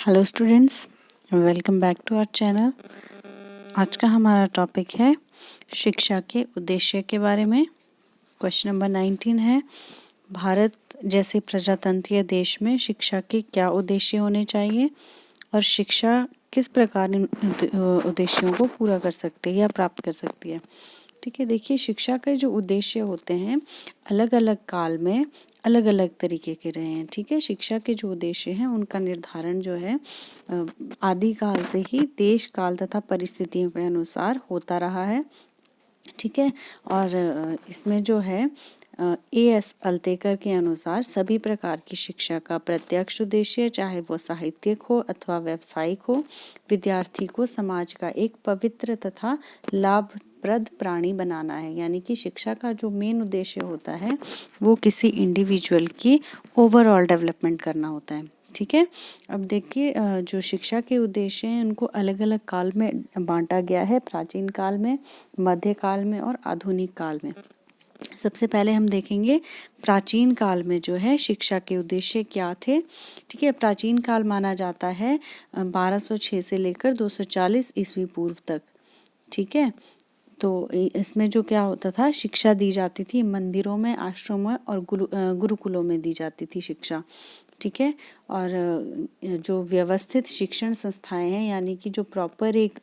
Hello students, welcome back to our channel. आज का हमारा टॉपिक है शिक्षा के उद्देश्य के बारे में। क्वेश्चन नंबर 19 है, भारत जैसे प्रजातंत्रीय देश में शिक्षा के क्या उद्देश्य होने चाहिए और शिक्षा किस प्रकार इन उद्देश्यों को पूरा कर सकती है या प्राप्त कर सकती है। ठीक है, देखिए शिक्षा के जो उद्देश्य होते हैं अलग अलग काल में अलग अलग तरीके के रहे हैं। ठीक है, शिक्षा के जो उद्देश्य हैं उनका निर्धारण जो है आदिकाल से ही देश काल तथा परिस्थितियों के अनुसार होता रहा है। ठीक है, और इसमें जो है A.S. अल्तेकर के अनुसार सभी प्रकार की शिक्षा का प्रत्यक्ष उद्देश्य, चाहे वो साहित्यिक हो अथवा व्यावसायिक हो, विद्यार्थी को समाज का एक पवित्र तथा लाभप्रद प्राणी बनाना है। यानी कि शिक्षा का जो मेन उद्देश्य होता है वो किसी इंडिविजुअल की ओवरऑल डेवलपमेंट करना होता है। ठीक है, अब देखिए जो शिक्षा के उद्देश्य हैं उनको अलग अलग काल में बांटा गया है, प्राचीन काल में, मध्यकाल में और आधुनिक काल में। सबसे पहले हम देखेंगे प्राचीन काल में जो है शिक्षा के उद्देश्य क्या थे। ठीक है, प्राचीन काल माना जाता है 1206 से लेकर 240 ईस्वी पूर्व तक। ठीक है, तो इसमें जो क्या होता था, शिक्षा दी जाती थी मंदिरों में, आश्रमों में और गुरुकुलों में दी जाती थी शिक्षा। ठीक है, और जो व्यवस्थित शिक्षण संस्थाएं हैं यानी कि जो प्रॉपर एक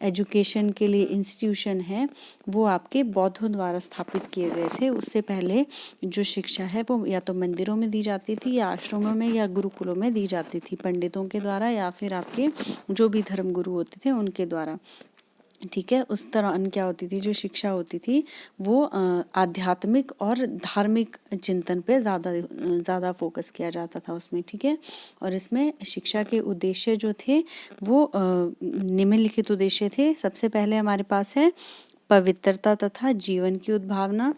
एजुकेशन के लिए इंस्टीट्यूशन है वो आपके बौद्धों द्वारा स्थापित किए गए थे। उससे पहले जो शिक्षा है वो या तो मंदिरों में दी जाती थी या आश्रमों में या गुरुकुलों में दी जाती थी, पंडितों के द्वारा या फिर आपके जो भी धर्म गुरु होते थे उनके द्वारा। ठीक है, उस दौरान क्या होती थी, जो शिक्षा होती थी वो आध्यात्मिक और धार्मिक चिंतन पे ज़्यादा फोकस किया जाता था उसमें। ठीक है, और इसमें शिक्षा के उद्देश्य जो थे वो निम्नलिखित उद्देश्य थे। सबसे पहले हमारे पास है पवित्रता तथा जीवन की उद्भावना।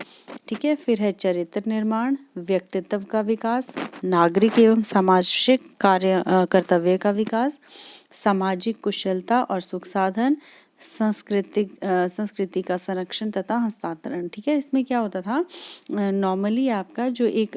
ठीक है, फिर है चरित्र निर्माण, व्यक्तित्व का विकास, नागरिक एवं सामाजिक कर्तव्य का विकास, सामाजिक कुशलता और सुख साधन, संस्कृति का संरक्षण तथा हस्तांतरण। ठीक है, इसमें क्या होता था, नॉर्मली आपका जो एक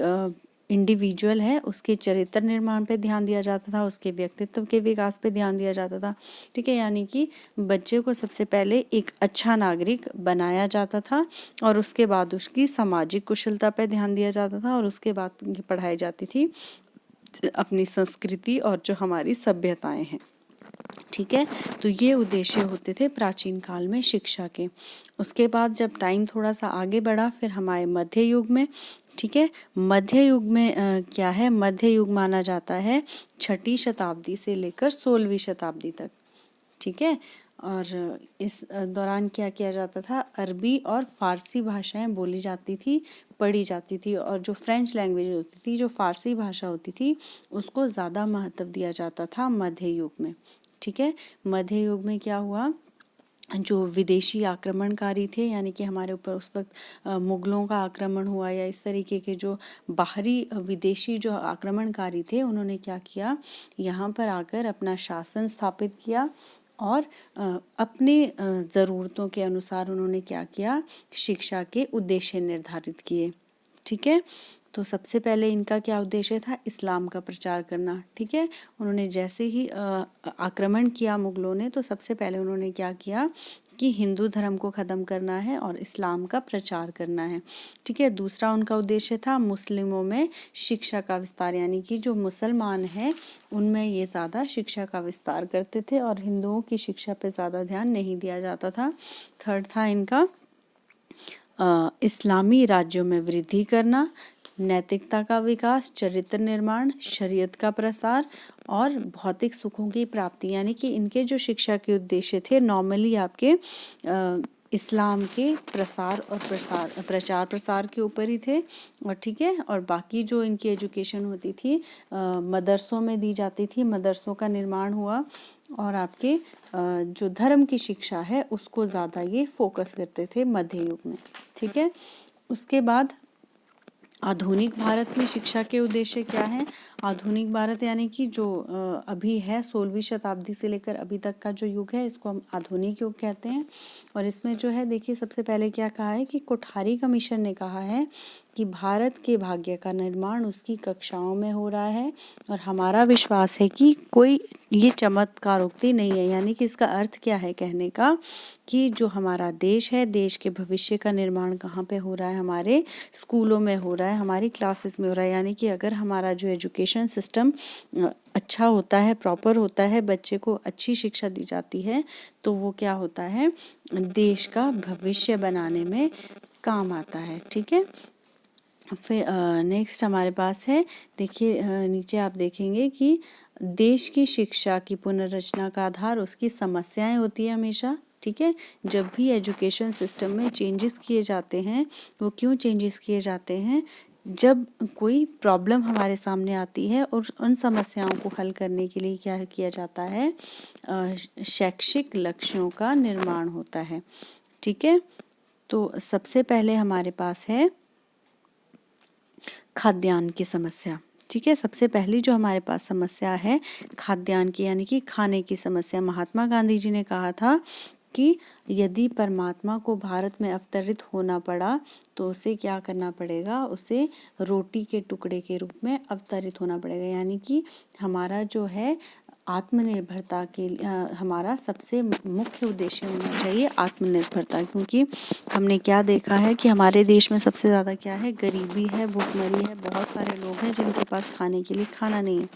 इंडिविजुअल है उसके चरित्र निर्माण पे ध्यान दिया जाता था, उसके व्यक्तित्व के विकास पे ध्यान दिया जाता था। ठीक है, यानी कि बच्चे को सबसे पहले एक अच्छा नागरिक बनाया जाता था और उसके बाद उसकी सामाजिक कुशलता पे ध्यान दिया जाता था और उसके बाद पढ़ाई जाती थी अपनी संस्कृति और जो हमारी सभ्यताएं हैं। ठीक है, तो ये उद्देश्य होते थे प्राचीन काल में शिक्षा के। उसके बाद जब टाइम थोड़ा सा आगे बढ़ा फिर हमारे मध्य युग में। ठीक है, मध्य युग में क्या है, मध्य युग माना जाता है 6वीं शताब्दी से लेकर 16वीं शताब्दी तक। ठीक है, और इस दौरान क्या किया जाता था, अरबी और फारसी भाषाएं बोली जाती थी, पढ़ी जाती थी, और जो फ्रेंच लैंग्वेज होती थी, जो फारसी भाषा होती थी, उसको ज़्यादा महत्व दिया जाता था मध्य युग में। ठीक है, मध्य युग में क्या हुआ, जो विदेशी आक्रमणकारी थे यानी कि हमारे ऊपर उस वक्त मुगलों का आक्रमण हुआ या इस तरीके के जो बाहरी विदेशी जो आक्रमणकारी थे, उन्होंने क्या किया, यहाँ पर आकर अपना शासन स्थापित किया और अपने ज़रूरतों के अनुसार उन्होंने क्या किया, शिक्षा के उद्देश्य निर्धारित किए। ठीक है, तो सबसे पहले इनका क्या उद्देश्य था, इस्लाम का प्रचार करना। ठीक है, उन्होंने जैसे ही आक्रमण किया मुगलों ने, तो सबसे पहले उन्होंने क्या किया कि हिंदू धर्म को ख़त्म करना है और इस्लाम का प्रचार करना है। ठीक है, दूसरा उनका उद्देश्य था मुस्लिमों में शिक्षा का विस्तार, यानी कि जो मुसलमान हैं उनमें ये ज़्यादा शिक्षा का विस्तार करते थे और हिंदुओं की शिक्षा पे ज़्यादा ध्यान नहीं दिया जाता था। थर्ड था इनका इस्लामी राज्यों में वृद्धि करना, नैतिकता का विकास, चरित्र निर्माण, शरीयत का प्रसार और भौतिक सुखों की प्राप्ति। यानी कि इनके जो शिक्षा के उद्देश्य थे नॉर्मली आपके इस्लाम के प्रचार प्रसार के ऊपर ही थे। और ठीक है, और बाकी जो इनकी एजुकेशन होती थी मदरसों में दी जाती थी, मदरसों का निर्माण हुआ और आपके जो धर्म की शिक्षा है उसको ज़्यादा ये फोकस करते थे मध्य युग में। ठीक है, उसके बाद आधुनिक भारत में शिक्षा के उद्देश्य क्या है। आधुनिक भारत यानी कि जो अभी है 16वीं शताब्दी से लेकर अभी तक का जो युग है इसको हम आधुनिक युग कहते हैं। और इसमें जो है देखिए सबसे पहले क्या कहा है कि कोठारी कमीशन ने कहा है कि भारत के भाग्य का निर्माण उसकी कक्षाओं में हो रहा है और हमारा विश्वास है कि कोई ये चमत्कारोक्ति नहीं है। यानी कि इसका अर्थ क्या है कहने का कि जो हमारा देश है, देश के भविष्य का निर्माण कहाँ पे हो रहा है, हमारे स्कूलों में हो रहा है, हमारी क्लासेस में हो रहा है। यानी कि अगर हमारा जो एजुकेशन सिस्टम अच्छा होता है, प्रॉपर होता है, बच्चे को अच्छी शिक्षा दी जाती है, तो वो क्या होता है, देश का भविष्य बनाने में काम आता है। ठीक है, फिर नेक्स्ट हमारे पास है, देखिए नीचे आप देखेंगे कि देश की शिक्षा की पुनर्रचना का आधार उसकी समस्याएं होती है हमेशा। ठीक है, जब भी एजुकेशन सिस्टम में चेंजेस किए जाते हैं, वो क्यों चेंजेस किए जाते हैं, जब कोई प्रॉब्लम हमारे सामने आती है और उन समस्याओं को हल करने के लिए क्या किया जाता है, शैक्षिक लक्ष्यों का निर्माण होता है। ठीक है, तो सबसे पहले हमारे पास है खाद्यान्न की समस्या। ठीक है, सबसे पहली जो हमारे पास समस्या है खाद्यान्न की, यानी कि खाने की समस्या। महात्मा गांधी जी ने कहा था कि यदि परमात्मा को भारत में अवतरित होना पड़ा तो उसे क्या करना पड़ेगा, उसे रोटी के टुकड़े के रूप में अवतरित होना पड़ेगा। यानी कि हमारा जो है आत्मनिर्भरता के हमारा सबसे मुख्य उद्देश्य होना चाहिए आत्मनिर्भरता, क्योंकि हमने क्या देखा है कि हमारे देश में सबसे ज़्यादा क्या है, गरीबी है, भूखमरी है, बहुत सारे लोग हैं जिनके पास खाने के लिए खाना नहीं है।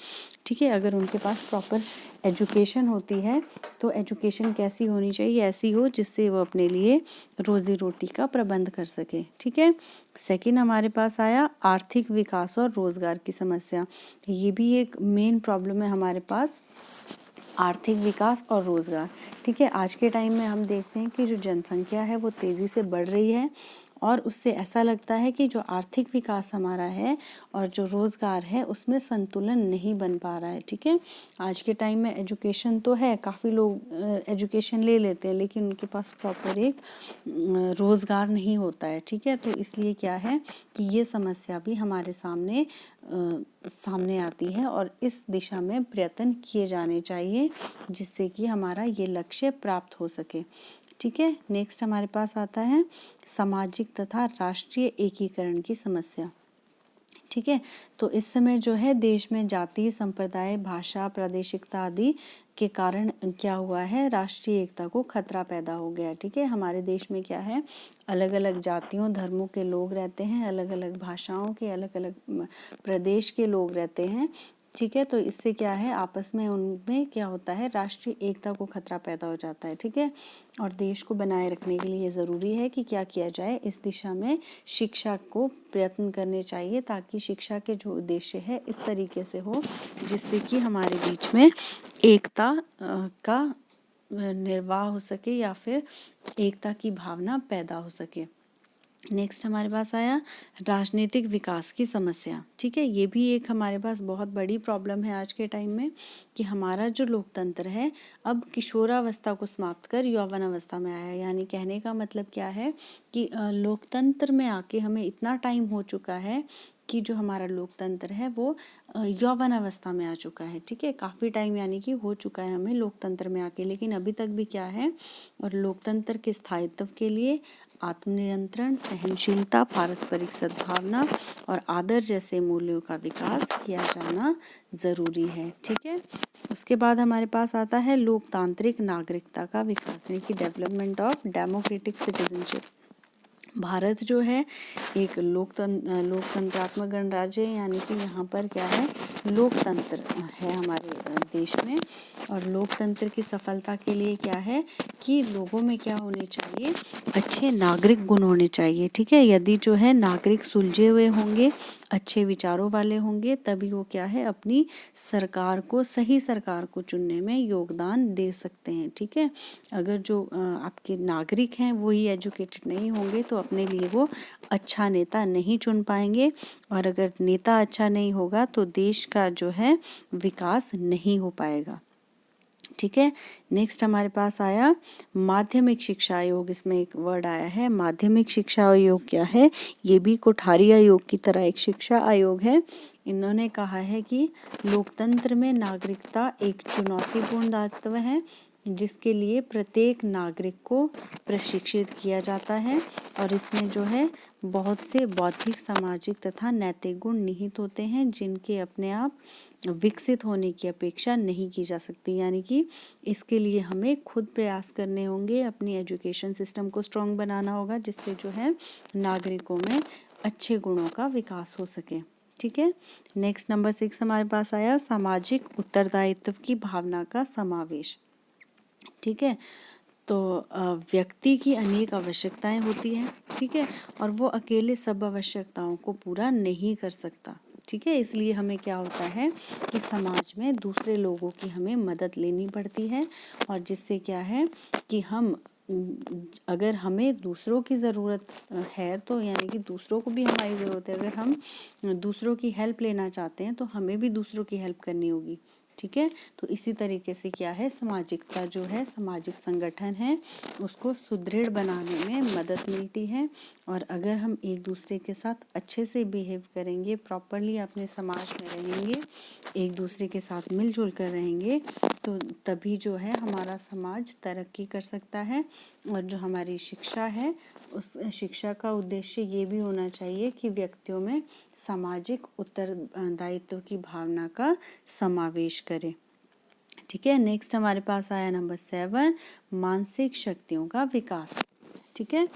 ठीक है, अगर उनके पास प्रॉपर एजुकेशन होती है तो एजुकेशन कैसी होनी चाहिए, ऐसी हो जिससे वो अपने लिए रोजी रोटी का प्रबंध कर सके। ठीक है, सेकंड हमारे पास आया आर्थिक विकास और रोजगार की समस्या। ये भी एक मेन प्रॉब्लम है हमारे पास, आर्थिक विकास और रोजगार। ठीक है, आज के टाइम में हम देखते हैं कि जो जनसंख्या है वो तेजी से बढ़ रही है और उससे ऐसा लगता है कि जो आर्थिक विकास हमारा है और जो रोजगार है उसमें संतुलन नहीं बन पा रहा है। ठीक है, आज के टाइम में एजुकेशन तो है, काफ़ी लोग एजुकेशन ले लेते हैं, लेकिन उनके पास प्रॉपर एक रोजगार नहीं होता है। ठीक है, तो इसलिए क्या है कि ये समस्या भी हमारे सामने आती है और इस दिशा में प्रयत्न किए जाने चाहिए जिससे कि हमारा ये लक्ष्य प्राप्त हो सके। ठीक है, नेक्स्ट हमारे पास आता है सामाजिक तथा राष्ट्रीय एकीकरण की समस्या। ठीक है, तो इस समय जो है देश में जाति, संप्रदाय, भाषा, प्रादेशिकता आदि के कारण क्या हुआ है, राष्ट्रीय एकता को खतरा पैदा हो गया। ठीक है, हमारे देश में क्या है, अलग अलग जातियों धर्मों के लोग रहते हैं, अलग अलग भाषाओं के, अलग अलग प्रदेश के लोग रहते हैं। ठीक है, तो इससे क्या है, आपस में उनमें क्या होता है, राष्ट्रीय एकता को खतरा पैदा हो जाता है। ठीक है, और देश को बनाए रखने के लिए ज़रूरी है कि क्या किया जाए, इस दिशा में शिक्षा को प्रयत्न करने चाहिए ताकि शिक्षा के जो उद्देश्य है इस तरीके से हो जिससे कि हमारे बीच में एकता का निर्वाह हो सके या फिर एकता की भावना पैदा हो सके। नेक्स्ट हमारे पास आया राजनीतिक विकास की समस्या। ठीक है, ये भी एक हमारे पास बहुत बड़ी प्रॉब्लम है आज के टाइम में कि हमारा जो लोकतंत्र है अब किशोरावस्था को समाप्त कर यौवन अवस्था में आया है। यानी कहने का मतलब क्या है कि लोकतंत्र में आके हमें इतना टाइम हो चुका है कि जो हमारा लोकतंत्र है वो यौवन अवस्था में आ चुका है। ठीक है, काफ़ी टाइम यानी कि हो चुका है हमें लोकतंत्र में आके, लेकिन अभी तक भी क्या है, और लोकतंत्र के स्थायित्व के लिए आत्मनियंत्रण, सहनशीलता, पारस्परिक सद्भावना और आदर जैसे मूल्यों का विकास किया जाना ज़रूरी है। ठीक है, उसके बाद हमारे पास आता है लोकतांत्रिक नागरिकता का विकास, यानी कि development of democratic citizenship. Bharat जो है एक लोकतंत्रात्मक गणराज्य है, यानी कि यहाँ पर क्या है, लोकतंत्र है हमारे देश में। और लोकतंत्र की सफलता के लिए क्या है कि लोगों में क्या होने चाहिए, अच्छे नागरिक गुण होने चाहिए। ठीक है, यदि जो है नागरिक सुलझे हुए होंगे, अच्छे विचारों वाले होंगे, तभी वो क्या है अपनी सरकार को, सही सरकार को चुनने में योगदान दे सकते हैं। ठीक है, अगर जो आपके नागरिक हैं वो ही एजुकेटेड नहीं होंगे तो अपने लिए वो अच्छा नेता नहीं चुन पाएंगे, और अगर नेता अच्छा नहीं होगा तो देश का जो है विकास नहीं हो पाएगा। ठीक है, नेक्स्ट हमारे पास आया माध्यमिक शिक्षा आयोग। इसमें एक वर्ड आया है माध्यमिक शिक्षा आयोग। क्या है, ये भी कोठारी आयोग की तरह एक शिक्षा आयोग है। इन्होंने कहा है कि लोकतंत्र में नागरिकता एक चुनौतीपूर्ण दायित्व है जिसके लिए प्रत्येक नागरिक को प्रशिक्षित किया जाता है और इसमें जो है बहुत से बौद्धिक, सामाजिक तथा नैतिक गुण निहित होते हैं जिनके अपने आप विकसित होने की अपेक्षा नहीं की जा सकती। यानी कि इसके लिए हमें खुद प्रयास करने होंगे, अपनी एजुकेशन सिस्टम को स्ट्रॉन्ग बनाना होगा जिससे जो है नागरिकों में अच्छे गुणों का विकास हो सके। ठीक है, नेक्स्ट नंबर 6 हमारे पास आया सामाजिक उत्तरदायित्व की भावना का समावेश। ठीक है, तो व्यक्ति की अनेक आवश्यकताएं होती हैं, ठीक है, और वो अकेले सब आवश्यकताओं को पूरा नहीं कर सकता। ठीक है, इसलिए हमें क्या होता है कि समाज में दूसरे लोगों की हमें मदद लेनी पड़ती है और जिससे क्या है कि हम अगर हमें दूसरों की ज़रूरत है तो यानी कि दूसरों को भी हमारी ज़रूरत है, अगर हम दूसरों की हेल्प लेना चाहते हैं तो हमें भी दूसरों की हेल्प करनी होगी। ठीक है, तो इसी तरीके से क्या है सामाजिकता जो है, सामाजिक संगठन है, उसको सुदृढ़ बनाने में मदद मिलती है। और अगर हम एक दूसरे के साथ अच्छे से बिहेव करेंगे, प्रॉपरली अपने समाज में रहेंगे, एक दूसरे के साथ मिलजुल कर रहेंगे तो तभी जो है हमारा समाज तरक्की कर सकता है। और जो हमारी शिक्षा है उस शिक्षा का उद्देश्य ये भी होना चाहिए कि व्यक्तियों में सामाजिक उत्तरदायित्व की भावना का समावेश करे। ठीक है, नेक्स्ट हमारे पास आया नंबर 7 मानसिक शक्तियों का विकास। ठीक है,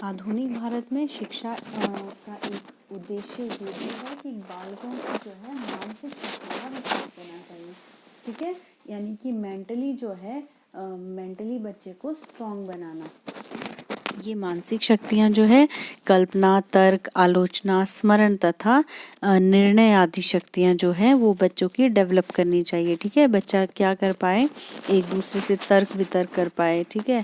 आधुनिक भारत में शिक्षा का एक उद्देश्य ये भी है कि बालकों को जो है मानसिक शक्तियों का विकास करना चाहिए। ठीक है, यानी कि मेंटली जो है मेंटली बच्चे को स्ट्रॉन्ग बनाना। ये मानसिक शक्तियाँ जो है कल्पना, तर्क, आलोचना, स्मरण तथा निर्णय आदि शक्तियाँ जो हैं वो बच्चों की डेवलप करनी चाहिए। ठीक है, बच्चा क्या कर पाए, एक दूसरे से तर्क वितर्क कर पाए, ठीक है,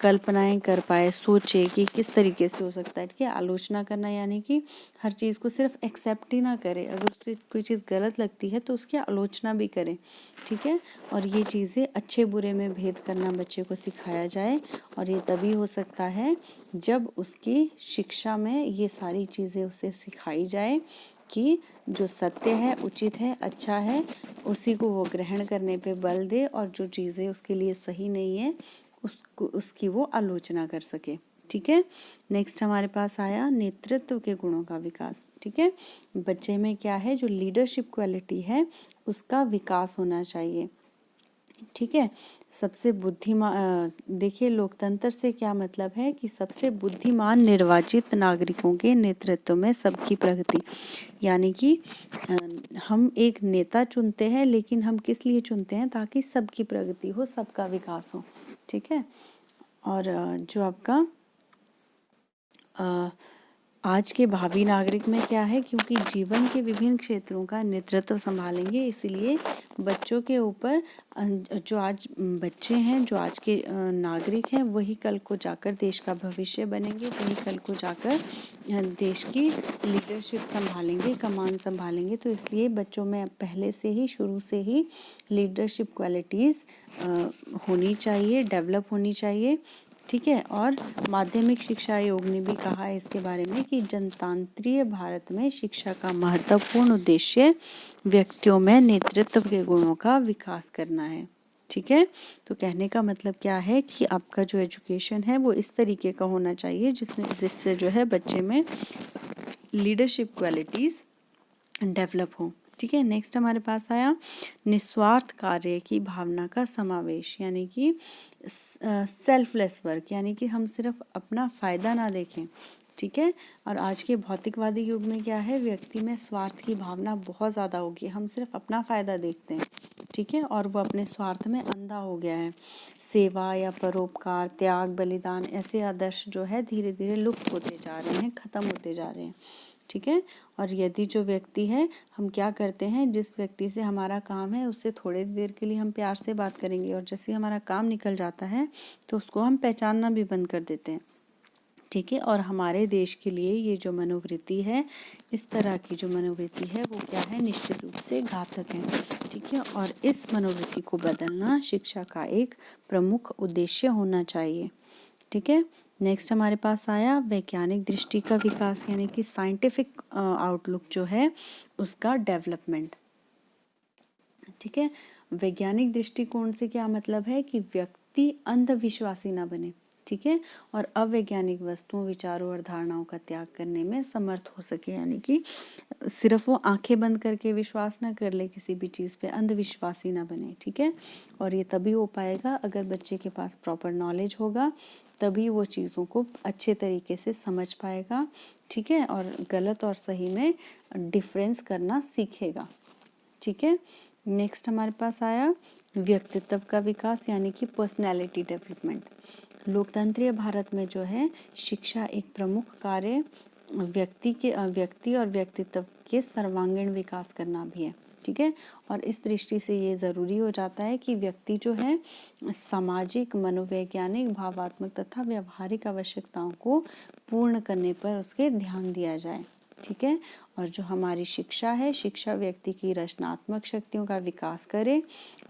कल्पनाएं कर पाए, सोचे कि किस तरीके से हो सकता है। ठीक है, आलोचना करना यानी कि हर चीज़ को सिर्फ एक्सेप्ट ही ना करे, अगर उसकी कोई चीज़ गलत लगती है तो उसकी आलोचना भी करें। ठीक है, और ये चीज़ें अच्छे बुरे में भेद करना बच्चे को सिखाया जाए और ये तभी हो सकता है जब उसकी शिक्षा में ये सारी चीज़ें उसे सिखाई जाए कि जो सत्य है, उचित है, अच्छा है, उसी को वो ग्रहण करने पे बल दे और जो चीज़ें उसके लिए सही नहीं है उसकी वो आलोचना कर सके। ठीक है, नेक्स्ट हमारे पास आया नेतृत्व के गुणों का विकास। ठीक है, बच्चे में क्या है, जो लीडरशिप क्वालिटी है उसका विकास होना चाहिए। ठीक है, सबसे बुद्धिमान देखिए लोकतंत्र से क्या मतलब है कि सबसे बुद्धिमान निर्वाचित नागरिकों के नेतृत्व में सबकी प्रगति। यानी कि हम एक नेता चुनते हैं लेकिन हम किस लिए चुनते हैं, ताकि सबकी प्रगति हो, सबका विकास हो। ठीक है, और जो आपका आज के भावी नागरिक में क्या है, क्योंकि जीवन के विभिन्न क्षेत्रों का नेतृत्व संभालेंगे, इसलिए बच्चों के ऊपर जो आज बच्चे हैं, जो आज के नागरिक हैं, वही कल को जाकर देश का भविष्य बनेंगे, वही कल को जाकर देश की लीडरशिप संभालेंगे, कमान संभालेंगे। तो इसलिए बच्चों में पहले से ही, शुरू से ही लीडरशिप क्वालिटीज़ होनी चाहिए, डेवलप होनी चाहिए। ठीक है, और माध्यमिक शिक्षा आयोग ने भी कहा है इसके बारे में कि जनतांत्रिक भारत में शिक्षा का महत्वपूर्ण उद्देश्य व्यक्तियों में नेतृत्व के गुणों का विकास करना है। ठीक है, तो कहने का मतलब क्या है कि आपका जो एजुकेशन है वो इस तरीके का होना चाहिए जिससे जो है बच्चे में लीडरशिप क्वालिटीज़ डेवलप हो। ठीक है, नेक्स्ट हमारे पास आया निस्वार्थ कार्य की भावना का समावेश, यानी कि सेल्फलेस वर्क, यानी कि हम सिर्फ अपना फ़ायदा ना देखें। ठीक है, और आज के भौतिकवादी युग में क्या है, व्यक्ति में स्वार्थ की भावना बहुत ज़्यादा होगी, हम सिर्फ अपना फ़ायदा देखते हैं। ठीक है, और वो अपने स्वार्थ में अंधा हो गया है। सेवा या परोपकार, त्याग, बलिदान ऐसे आदर्श जो है धीरे धीरे लुप्त होते जा रहे हैं, ख़त्म होते जा रहे हैं। ठीक है, और यदि जो व्यक्ति है, हम क्या करते हैं, जिस व्यक्ति से हमारा काम है उससे थोड़ी देर के लिए हम प्यार से बात करेंगे और जैसे हमारा काम निकल जाता है तो उसको हम पहचानना भी बंद कर देते हैं। ठीक है, और हमारे देश के लिए ये जो मनोवृत्ति है, इस तरह की जो मनोवृत्ति है वो क्या है, निश्चित रूप से घातक है। ठीक है, और इस मनोवृत्ति को बदलना शिक्षा का एक प्रमुख उद्देश्य होना चाहिए। ठीक है, नेक्स्ट हमारे पास आया वैज्ञानिक दृष्टि का विकास, यानी कि साइंटिफिक आउटलुक जो है उसका डेवलपमेंट। ठीक है, वैज्ञानिक दृष्टिकोण से क्या मतलब है कि व्यक्ति अंधविश्वासी ना बने, ठीक है, और अवैज्ञानिक वस्तुओं, विचारों और धारणाओं का त्याग करने में समर्थ हो सके, यानी कि सिर्फ वो आंखें बंद करके विश्वास ना कर ले किसी भी चीज़ पे, अंधविश्वासी ना बने, ठीक है। और ये तभी हो पाएगा अगर बच्चे के पास प्रॉपर नॉलेज होगा, तभी वो चीज़ों को अच्छे तरीके से समझ पाएगा, ठीक है, और गलत और सही में डिफरेंस करना सीखेगा, ठीक है। नेक्स्ट हमारे पास आया व्यक्तित्व का विकास, यानी कि पर्सनैलिटी डेवलपमेंट। लोकतंत्रीय भारत में जो है शिक्षा एक प्रमुख कार्य व्यक्ति और व्यक्तित्व के सर्वांगीण विकास करना भी है, ठीक है। और इस दृष्टि से ये ज़रूरी हो जाता है कि व्यक्ति जो है सामाजिक, मनोवैज्ञानिक, भावात्मक तथा व्यवहारिक आवश्यकताओं को पूर्ण करने पर उसके ध्यान दिया जाए, ठीक है। और जो हमारी शिक्षा है, शिक्षा व्यक्ति की रचनात्मक शक्तियों का विकास करे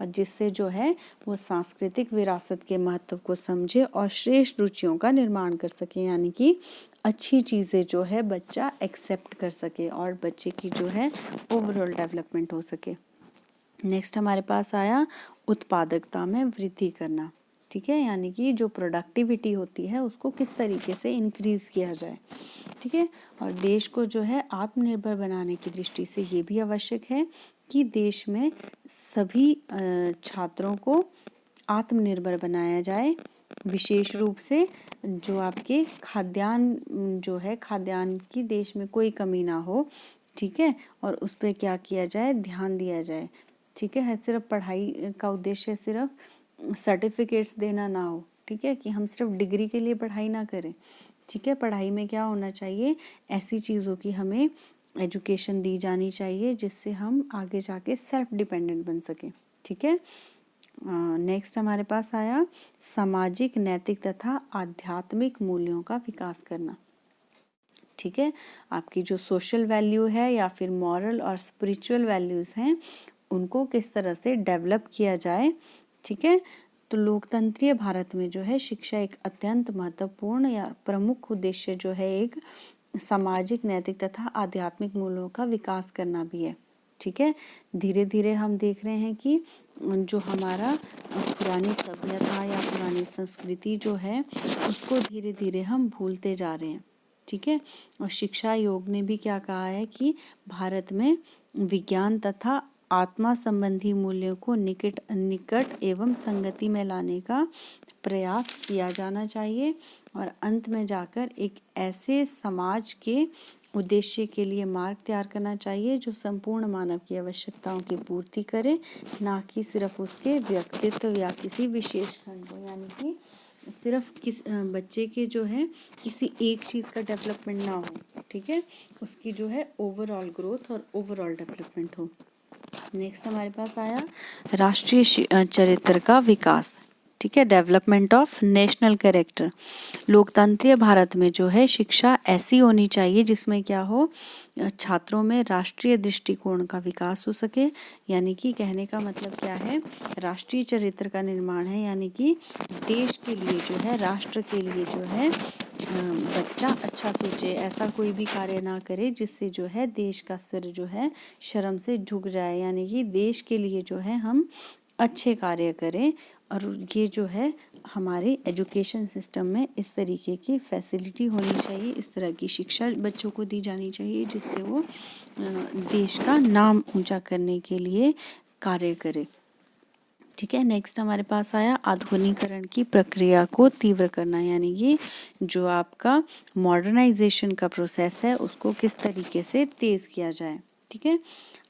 और जिससे जो है वो सांस्कृतिक विरासत के महत्व को समझे और श्रेष्ठ रुचियों का निर्माण कर सके, यानी कि अच्छी चीज़ें जो है बच्चा एक्सेप्ट कर सके और बच्चे की जो है ओवरऑल डेवलपमेंट हो सके। नेक्स्ट हमारे पास आया उत्पादकता में वृद्धि करना, ठीक है, यानी कि जो प्रोडक्टिविटी होती है उसको किस तरीके से इंक्रीज किया जाए, ठीक है। और देश को जो है आत्मनिर्भर बनाने की दृष्टि से ये भी आवश्यक है कि देश में सभी छात्रों को आत्मनिर्भर बनाया जाए, विशेष रूप से जो आपके खाद्यान्न जो है, खाद्यान्न की देश में कोई कमी ना हो, ठीक है, और उस पर क्या किया जाए, ध्यान दिया जाए, ठीक है। सिर्फ पढ़ाई का उद्देश्य सिर्फ सर्टिफिकेट्स देना ना हो, ठीक है, कि हम सिर्फ डिग्री के लिए पढ़ाई ना करें, ठीक है। पढ़ाई में क्या होना चाहिए, ऐसी चीज़ों की हमें एजुकेशन दी जानी चाहिए जिससे हम आगे जाके सेल्फ डिपेंडेंट बन सकें, ठीक है। नेक्स्ट हमारे पास आया सामाजिक, नैतिक तथा आध्यात्मिक मूल्यों का विकास करना, ठीक है। आपकी जो सोशल वैल्यू है या फिर मॉरल और स्पिरिचुअल वैल्यूज़ हैं उनको किस तरह से डेवलप किया जाए, ठीक है। तो लोकतंत्रीय भारत में जो है शिक्षा एक अत्यंत महत्वपूर्ण या प्रमुख उद्देश्य जो है एक सामाजिक, नैतिक तथा आध्यात्मिक मूल्यों का विकास करना भी है, ठीक है। धीरे धीरे हम देख रहे हैं कि जो हमारा पुरानी सभ्यता या पुरानी संस्कृति जो है उसको धीरे धीरे हम भूलते जा रहे हैं, ठीक है। और शिक्षा आयोग ने भी क्या कहा है कि भारत में विज्ञान तथा आत्मा संबंधी मूल्यों को निकट एवं संगति में लाने का प्रयास किया जाना चाहिए और अंत में जाकर एक ऐसे समाज के उद्देश्य के लिए मार्ग तैयार करना चाहिए जो संपूर्ण मानव की आवश्यकताओं की पूर्ति करे, ना कि सिर्फ उसके व्यक्तित्व या किसी विशेष खंड को, यानी कि सिर्फ बच्चे के जो है किसी एक चीज़ का डेवलपमेंट ना हो, ठीक है, उसकी जो है ओवरऑल ग्रोथ और ओवरऑल डेवलपमेंट हो। नेक्स्ट हमारे पास आया राष्ट्रीय चरित्र का विकास, ठीक है, डेवलपमेंट ऑफ नेशनल कैरेक्टर। लोकतंत्रीय भारत में जो है शिक्षा ऐसी होनी चाहिए जिसमें क्या हो, छात्रों में राष्ट्रीय दृष्टिकोण का विकास हो सके, यानी कि कहने का मतलब क्या है, राष्ट्रीय चरित्र का निर्माण है, यानी कि देश के लिए जो है, राष्ट्र के लिए जो है बच्चा अच्छा सोचे, ऐसा कोई भी कार्य ना करे जिससे जो है देश का सिर जो है शर्म से झुक जाए, यानी कि देश के लिए जो है हम अच्छे कार्य करें। और ये जो है हमारे एजुकेशन सिस्टम में इस तरीके की फैसिलिटी होनी चाहिए, इस तरह की शिक्षा बच्चों को दी जानी चाहिए जिससे वो देश का नाम ऊंचा करने के लिए कार्य करे, ठीक है। नेक्स्ट हमारे पास आया आधुनिकीकरण की प्रक्रिया को तीव्र करना, यानी कि जो आपका मॉडर्नाइजेशन का प्रोसेस है उसको किस तरीके से तेज़ किया जाए, ठीक है।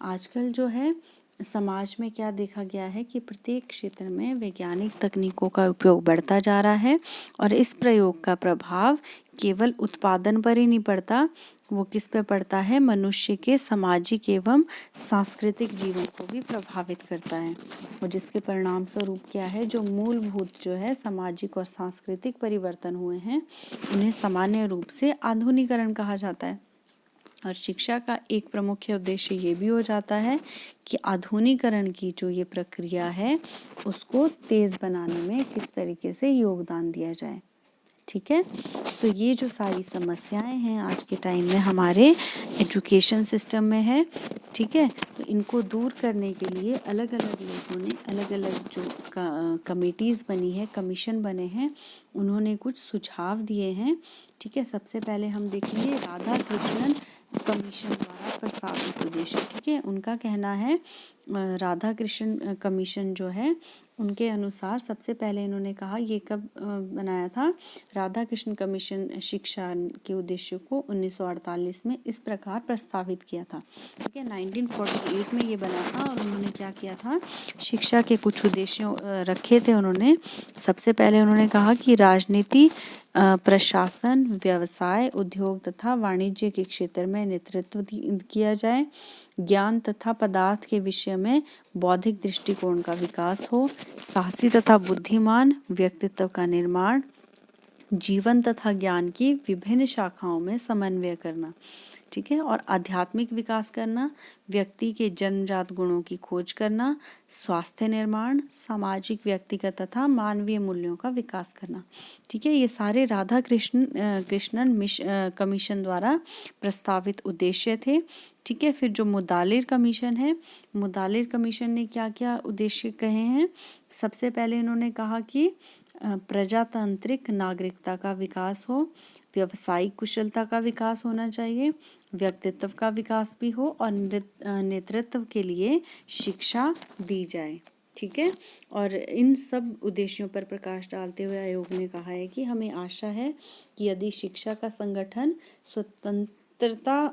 आजकल जो है समाज में क्या देखा गया है कि प्रत्येक क्षेत्र में वैज्ञानिक तकनीकों का उपयोग बढ़ता जा रहा है और इस प्रयोग का प्रभाव केवल उत्पादन पर ही नहीं पड़ता, वो किस पे पड़ता है, मनुष्य के सामाजिक एवं सांस्कृतिक जीवन को भी प्रभावित करता है। और जिसके परिणाम स्वरूप क्या है, जो मूलभूत जो है सामाजिक और सांस्कृतिक परिवर्तन हुए हैं उन्हें सामान्य रूप से आधुनिकीकरण कहा जाता है। और शिक्षा का एक प्रमुख उद्देश्य ये भी हो जाता है कि आधुनिकीकरण की जो ये प्रक्रिया है उसको तेज बनाने में किस तरीके से योगदान दिया जाए, ठीक है। तो ये जो सारी समस्याएं हैं आज के टाइम में हमारे एजुकेशन सिस्टम में है, ठीक है। तो इनको दूर करने के लिए अलग अलग लोगों ने, अलग अलग जो कमेटीज़ बनी है, कमीशन बने हैं, उन्होंने कुछ सुझाव दिए हैं, ठीक है। सबसे पहले हम देखेंगे राधा कृष्णन कमीशन द्वारा प्रस्तावित उद्देश्य, ठीक है। उनका कहना है, राधा कृष्ण कमीशन जो है उनके अनुसार सबसे पहले इन्होंने कहा, ये कब बनाया था, राधा कृष्ण कमीशन शिक्षा के उद्देश्य को 1948 में इस प्रकार प्रस्तावित किया था, ठीक है। 1948 में ये बना था और उन्होंने क्या किया था, शिक्षा के कुछ उद्देश्य रखे थे उन्होंने। सबसे पहले उन्होंने कहा कि राजनीति, प्रशासन, व्यवसाय, उद्योग तथा वाणिज्य के क्षेत्र में नेतृत्व किया जाए, ज्ञान तथा पदार्थ के विषय में बौद्धिक दृष्टिकोण का विकास हो, साहसी तथा बुद्धिमान व्यक्तित्व का निर्माण, जीवन तथा ज्ञान की विभिन्न शाखाओं में समन्वय करना, ठीक है। और आध्यात्मिक विकास करना, व्यक्ति के जन्मजात गुणों की खोज करना, स्वास्थ्य निर्माण, सामाजिक, व्यक्तिगत तथा मानवीय मूल्यों का विकास करना, ठीक है। ये सारे राधा कृष्णन कमीशन द्वारा प्रस्तावित उद्देश्य थे, ठीक है। फिर जो मुदालिर कमीशन है, मुदालिर कमीशन ने क्या क्या उद्देश्य कहे हैं। सबसे पहले इन्होंने कहा कि प्रजातांत्रिक नागरिकता का विकास हो, व्यवसायिक कुशलता का विकास होना चाहिए, व्यक्तित्व का विकास भी हो और नेतृत्व के लिए शिक्षा दी जाए, ठीक है। और इन सब उद्देश्यों पर प्रकाश डालते हुए आयोग ने कहा है कि हमें आशा है कि यदि शिक्षा का संगठन स्वतंत्रता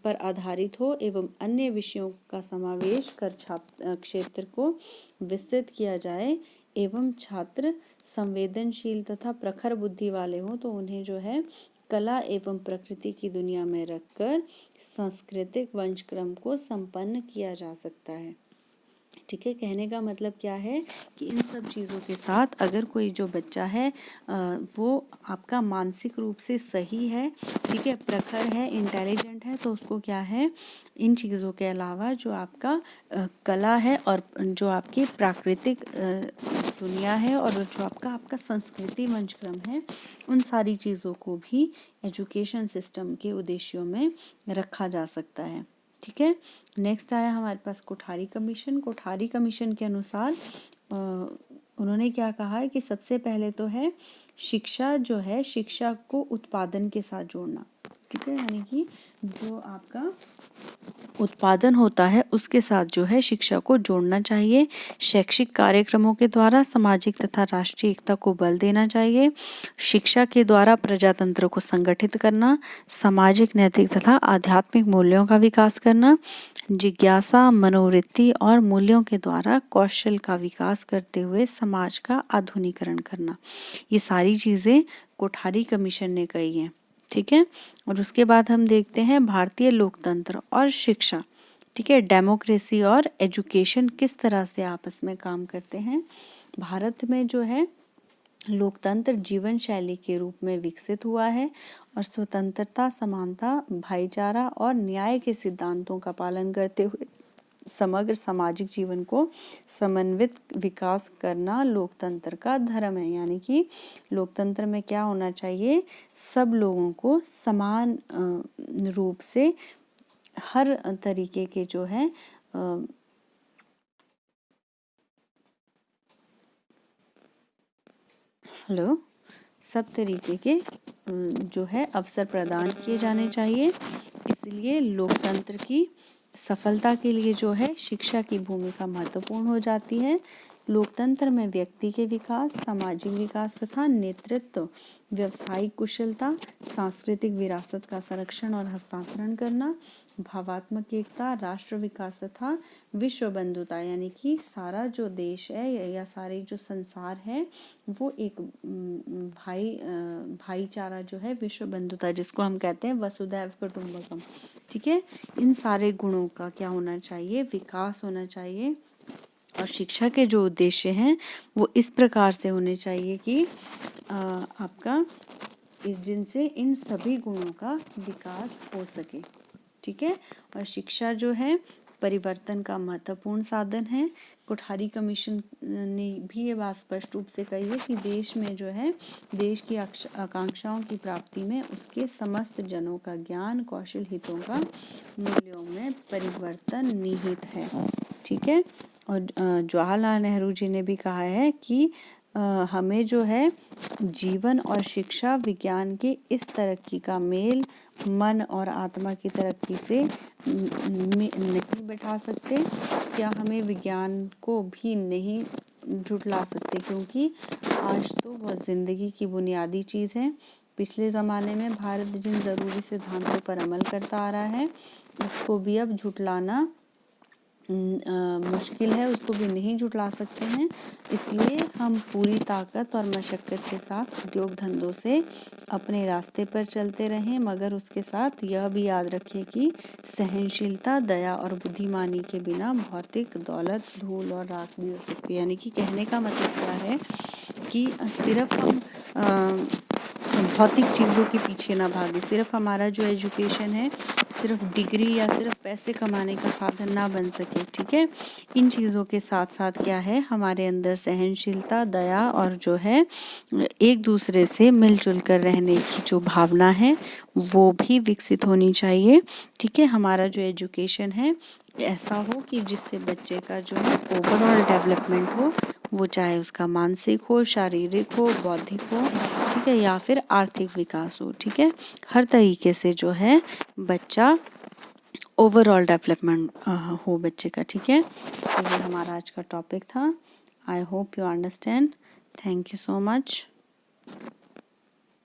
पर आधारित हो एवं अन्य विषयों का समावेश कर क्षेत्र को विस्तृत किया जाए एवं छात्र संवेदनशील तथा प्रखर बुद्धि वाले हों, तो उन्हें जो है कला एवं प्रकृति की दुनिया में रखकर सांस्कृतिक वंशक्रम को संपन्न किया जा सकता है, ठीक है। कहने का मतलब क्या है कि इन सब चीज़ों के साथ अगर कोई जो बच्चा है वो आपका मानसिक रूप से सही है, ठीक है, प्रखर है, इंटेलिजेंट है, तो उसको क्या है, इन चीज़ों के अलावा जो आपका कला है और जो आपकी प्राकृतिक दुनिया है और जो आपका संस्कृति वंशक्रम है, उन सारी चीज़ों को भी एजुकेशन सिस्टम के उद्देश्यों में रखा जा सकता है, ठीक है। नेक्स्ट आया हमारे पास कोठारी कमीशन। कोठारी कमीशन के अनुसार उन्होंने क्या कहा है कि सबसे पहले तो है शिक्षा जो है, शिक्षा को उत्पादन के साथ जोड़ना, ठीक है। यानी कि जो आपका उत्पादन होता है उसके साथ जो है शिक्षा को जोड़ना चाहिए। शैक्षिक कार्यक्रमों के द्वारा सामाजिक तथा राष्ट्रीय एकता को बल देना चाहिए। शिक्षा के द्वारा प्रजातंत्र को संगठित करना, सामाजिक, नैतिक तथा आध्यात्मिक मूल्यों का विकास करना, जिज्ञासा, मनोवृत्ति और मूल्यों के द्वारा कौशल का विकास करते हुए समाज का आधुनिकीकरण करना, ये सारी चीज़ें कोठारी कमीशन ने कही हैं, ठीक है। और उसके बाद हम देखते हैं भारतीय लोकतंत्र और शिक्षा, ठीक है, डेमोक्रेसी और एजुकेशन किस तरह से आपस में काम करते हैं। भारत में जो है लोकतंत्र जीवन शैली के रूप में विकसित हुआ है और स्वतंत्रता, समानता, भाईचारा और न्याय के सिद्धांतों का पालन करते हुए समग्र सामाजिक जीवन को समन्वित विकास करना लोकतंत्र का धर्म है। यानी कि लोकतंत्र में क्या होना चाहिए, सब लोगों को समान रूप से हर तरीके के जो है सब तरीके के जो है अवसर प्रदान किए जाने चाहिए। इसलिए लोकतंत्र की सफलता के लिए जो है शिक्षा की भूमिका महत्वपूर्ण हो जाती है। लोकतंत्र में व्यक्ति के विकास, सामाजिक विकास तथा नेतृत्व, व्यावसायिक कुशलता, सांस्कृतिक विरासत का संरक्षण और हस्तांतरण करना, भावात्मक एकता, राष्ट्र विकास तथा विश्व बंधुता, यानी कि सारा जो देश है या सारे जो संसार है वो एक भाईचारा जो है, विश्व बंधुता जिसको हम कहते हैं वसुधैव कुटुंबकम, ठीक है। इन सारे गुणों का क्या होना चाहिए, विकास होना चाहिए। और शिक्षा के जो उद्देश्य हैं वो इस प्रकार से होने चाहिए कि आपका इस जिनसे इन सभी गुणों का विकास हो सके, ठीक है। और शिक्षा जो है परिवर्तन का महत्वपूर्ण साधन है। कोठारी कमीशन ने भी ये बात स्पष्ट रूप से कही है कि देश में जो है देश की आकांक्षाओं की प्राप्ति में उसके समस्त जनों का ज्ञान, कौशल, हितों का मूल्यों में परिवर्तन निहित है। ठीक है। और जवाहरलाल नेहरू जी ने भी कहा है कि हमें जो है जीवन और शिक्षा विज्ञान के इस तरक्की का मेल मन और आत्मा की तरक्की से नहीं बैठा सकते। क्या हमें विज्ञान को भी नहीं झुठला सकते, क्योंकि आज तो वह जिंदगी की बुनियादी चीज़ है। पिछले ज़माने में भारत जिन ज़रूरी सिद्धांतों पर अमल करता आ रहा है उसको भी अब झुठलाना मुश्किल है, उसको भी नहीं झुठला सकते हैं। इसलिए हम पूरी ताकत और मशक्क़त के साथ उद्योग धंधों से अपने रास्ते पर चलते रहें, मगर उसके साथ यह भी याद रखें कि सहनशीलता, दया और बुद्धिमानी के बिना भौतिक दौलत धूल और राख भी हो सकती है। यानी कि कहने का मतलब क्या है कि सिर्फ हम भौतिक चीज़ों के पीछे ना भागे, सिर्फ हमारा जो एजुकेशन है सिर्फ डिग्री या सिर्फ पैसे कमाने का साधन ना बन सके। ठीक है। इन चीज़ों के साथ साथ क्या है हमारे अंदर सहनशीलता, दया और जो है एक दूसरे से मिलजुल कर रहने की जो भावना है वो भी विकसित होनी चाहिए। ठीक है। हमारा जो एजुकेशन है ऐसा हो कि जिससे बच्चे का जो है ओवरऑल डेवलपमेंट हो, वो चाहे उसका मानसिक हो, शारीरिक हो, बौद्धिक हो, ठीक है, या फिर आर्थिक विकास हो। ठीक है। हर तरीके से जो है बच्चा ओवरऑल डेवलपमेंट हो बच्चे का। ठीक है। तो ये हमारा आज का टॉपिक था। I hope you understand. Thank you so much.